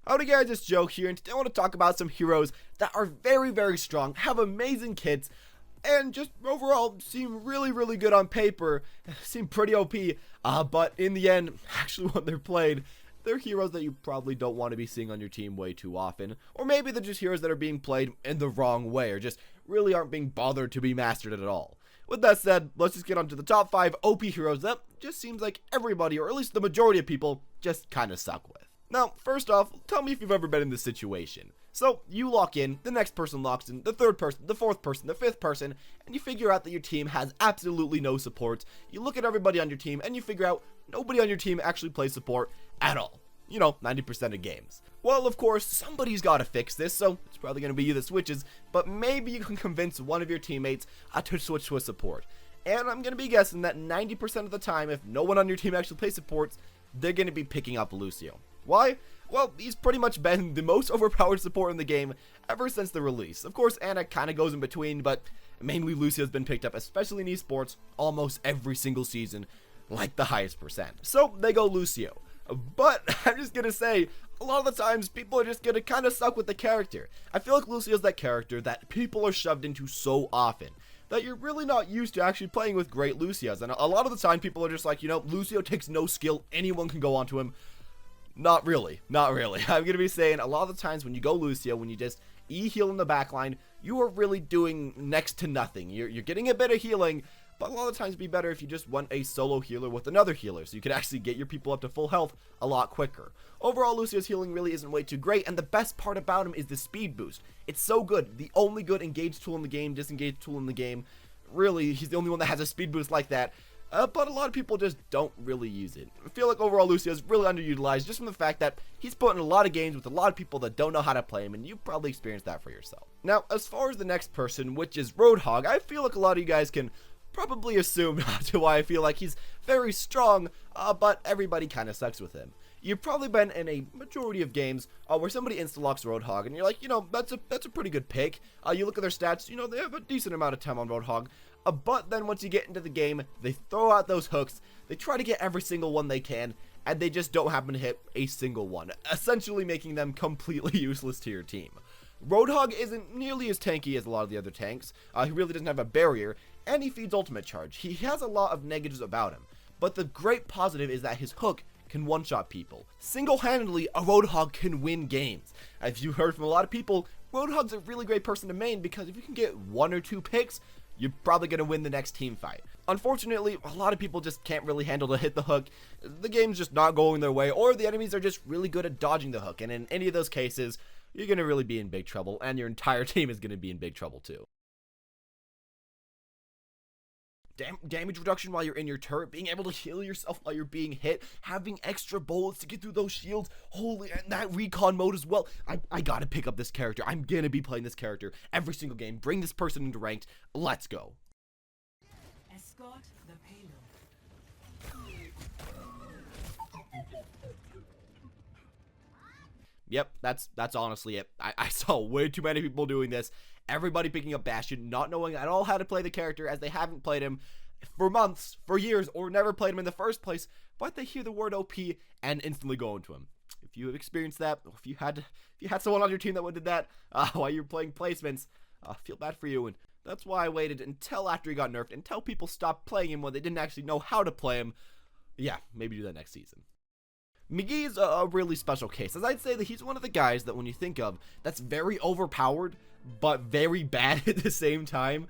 Howdy guys, it's Joe here, and today I want to talk about some heroes that are very strong, have amazing kits, and just overall seem really good on paper, seem pretty OP, but in the end, actually when they're played, they're heroes that you probably don't want to be seeing on your team way too often, or maybe they're just heroes that are being played in the wrong way, or just really aren't being bothered to be mastered at all. With that said, let's just get on to the top 5 OP heroes that just seems like everybody, or at least the majority of people, just kinda suck with. Now, first off, tell me if you've ever been in this situation. So, you lock in, the next person locks in, the third person, the fourth person, the fifth person, and you figure out that your team has absolutely no support. You look at everybody on your team, and you figure out nobody on your team actually plays support at all. You know, 90% of games. Well, of course, somebody's gotta fix this, so it's probably gonna be you that switches, but maybe you can convince one of your teammates to switch to a support. And I'm gonna be guessing that 90% of the time, if no one on your team actually plays supports, they're gonna be picking up Lucio. Why? Well, he's pretty much been the most overpowered support in the game ever since the release. Of course, Ana kind of goes in between, but mainly Lucio's been picked up, especially in esports, almost every single season, like the highest percent. So, they go Lucio. But, I'm just gonna say, a lot of the times, people are just gonna kind of suck with the character. I feel like Lucio's that character that people are shoved into so often, that you're really not used to actually playing with great Lucios. And a lot of the time, people are just like, you know, Lucio takes no skill, anyone can go onto him. Not really. I'm gonna be saying a lot of the times when you go Lucio, when you just E-heal in the backline, you are really doing next to nothing. You're getting a bit of healing, but a lot of times it'd be better if you just want a solo healer with another healer, so you could actually get your people up to full health a lot quicker. Overall, Lucio's healing really isn't way too great, and the best part about him is the speed boost. It's so good. The only good engage tool in the game, disengage tool in the game. Really, he's the only one that has a speed boost like that. But a lot of people just don't really use it. I feel like overall Lucio is really underutilized just from the fact that he's put in a lot of games with a lot of people that don't know how to play him, and you've probably experienced that for yourself. Now, as far as the next person, which is Roadhog, I feel like a lot of you guys can probably assume to why I feel like he's very strong, but everybody kind of sucks with him. You've probably been in a majority of games where somebody insta-locks Roadhog, and you're like, you know, that's a pretty good pick. You look at their stats, you know, they have a decent amount of time on Roadhog. But then once you get into the game, they throw out those hooks, they try to get every single one they can, and they just don't happen to hit a single one, essentially making them completely useless to your team. Roadhog isn't nearly as tanky as a lot of the other tanks, he really doesn't have a barrier, and he feeds ultimate charge. He has a lot of negatives about him, but the great positive is that his hook can one-shot people. Single-handedly, a Roadhog can win games. As you heard from a lot of people, Roadhog's a really great person to main because if you can get 1 or 2 picks, you're probably going to win the next team fight. Unfortunately, a lot of people just can't really handle to hit the hook. The game's just not going their way, or the enemies are just really good at dodging the hook, and in any of those cases, you're going to really be in big trouble, and your entire team is going to be in big trouble too. Damage reduction while you're in your turret, being able to heal yourself while you're being hit, having extra bullets to get through those shields, holy, and that recon mode as well. I gotta pick up this character. I'm gonna be playing this character every single game. Bring this person into ranked. Let's go. Escort the payload. Yep, that's honestly it. I saw way too many people doing this. Everybody picking up Bastion, not knowing at all how to play the character as they haven't played him for months, for years, or never played him in the first place, but they hear the word OP and instantly go into him. If you have experienced that, or if you had someone on your team that did that while you're playing placements, I feel bad for you, and that's why I waited until after he got nerfed, until people stopped playing him when they didn't actually know how to play him. Yeah, maybe do that next season. McGee's a really special case, as I'd say that he's one of the guys that when you think of, that's very overpowered, but very bad at the same time,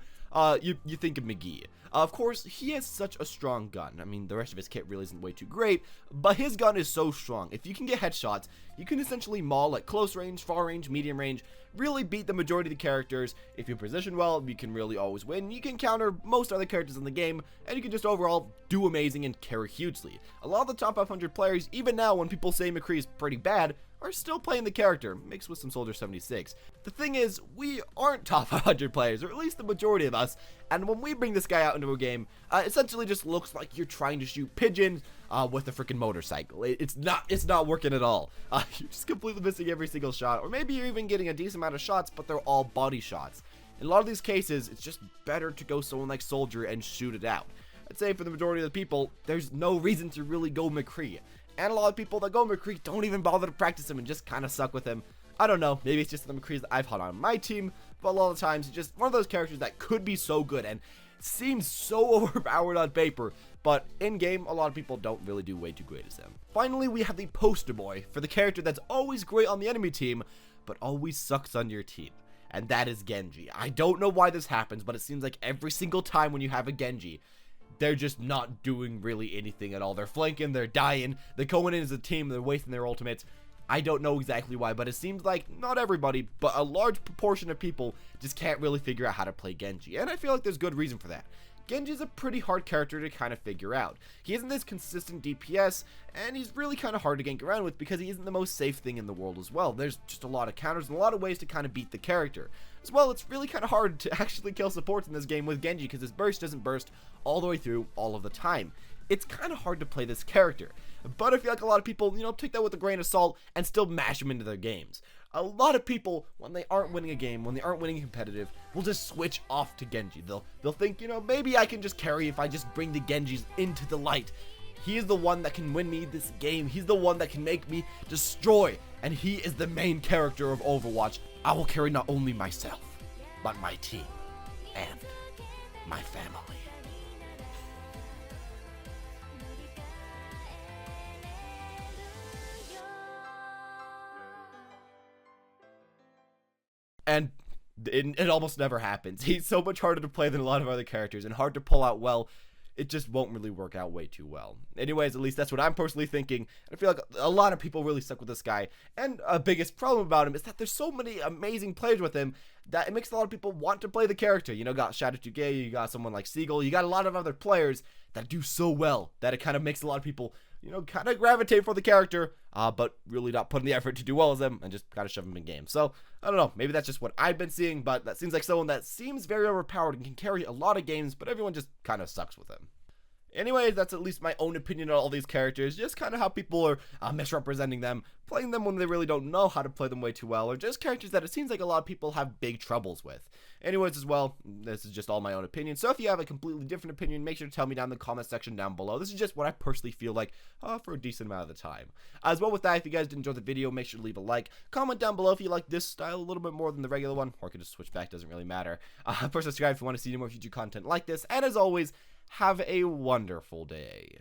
you think of McGee. Of course, he has such a strong gun. I mean, the rest of his kit really isn't way too great, but his gun is so strong. If you can get headshots, you can essentially maul at close range, far range, medium range, really beat the majority of the characters. If you position well, you can really always win. You can counter most other characters in the game, and you can just overall do amazing and carry hugely. A lot of the top 500 players, even now when people say McCree is pretty bad, are still playing the character, mixed with some Soldier 76. The thing is, we aren't top 500 players, or at least the majority of us, and when we bring this guy out into a game, essentially just looks like you're trying to shoot pigeons with a freaking motorcycle. It's not working at all. You're just completely missing every single shot, or maybe you're even getting a decent amount of shots, but they're all body shots. In a lot of these cases, it's just better to go someone like Soldier and shoot it out. I'd say for the majority of the people, there's no reason to really go McCree. And a lot of people that go McCree don't even bother to practice him and just kind of suck with him. I don't know, maybe it's just the McCrees that I've had on my team, but a lot of the times, it's just one of those characters that could be so good and seems so overpowered on paper, but in-game, a lot of people don't really do way too great as him. Finally, we have the poster boy for the character that's always great on the enemy team, but always sucks on your team. And that is Genji. I don't know why this happens, but it seems like every single time when you have a Genji, they're just not doing really anything at all. They're flanking, they're dying, they're going in as a team, they're wasting their ultimates. I don't know exactly why, but it seems like not everybody, but a large proportion of people just can't really figure out how to play Genji. And I feel like there's good reason for that. Genji is a pretty hard character to kind of figure out. He isn't this consistent DPS, and he's really kind of hard to gank around with because he isn't the most safe thing in the world as well. There's just a lot of counters and a lot of ways to kind of beat the character. As well, it's really kind of hard to actually kill supports in this game with Genji because his burst doesn't burst all the way through all of the time. It's kind of hard to play this character, but I feel like a lot of people, take that with a grain of salt and still mash him into their games. A lot of people, when they aren't winning a game, when they aren't winning competitive, will just switch off to Genji. They'll think, maybe I can just carry if I just bring the Genjis into the light. He is the one that can win me this game. He's the one that can make me destroy, and he is the main character of Overwatch. I will carry not only myself, but my team and my family. And it almost never happens. He's so much harder to play than a lot of other characters and hard to pull out well. It just won't really work out way too well. Anyways, at least that's what I'm personally thinking. And I feel like a lot of people really stuck with this guy. And a biggest problem about him is that there's so many amazing players with him that it makes a lot of people want to play the character. Got Shadow 2K, you got someone like Seagull, you got a lot of other players that do so well that it kind of makes a lot of people kind of gravitate for the character, but really not putting the effort to do well as them and just kind of shove them in games. So, I don't know, maybe that's just what I've been seeing, but that seems like someone that seems very overpowered and can carry a lot of games, but everyone just kind of sucks with him. Anyways, that's at least my own opinion on all these characters, just kind of how people are misrepresenting them, playing them when they really don't know how to play them way too well, or just characters that it seems like a lot of people have big troubles with. Anyways, as well, this is just all my own opinion, so if you have a completely different opinion, make sure to tell me down in the comment section down below. This is just what I personally feel like for a decent amount of the time. As well with that, if you guys did enjoy the video, make sure to leave a like, comment down below if you like this style a little bit more than the regular one, or I could just switch back, doesn't really matter. First, subscribe if you want to see more future content like this, and as always, have a wonderful day.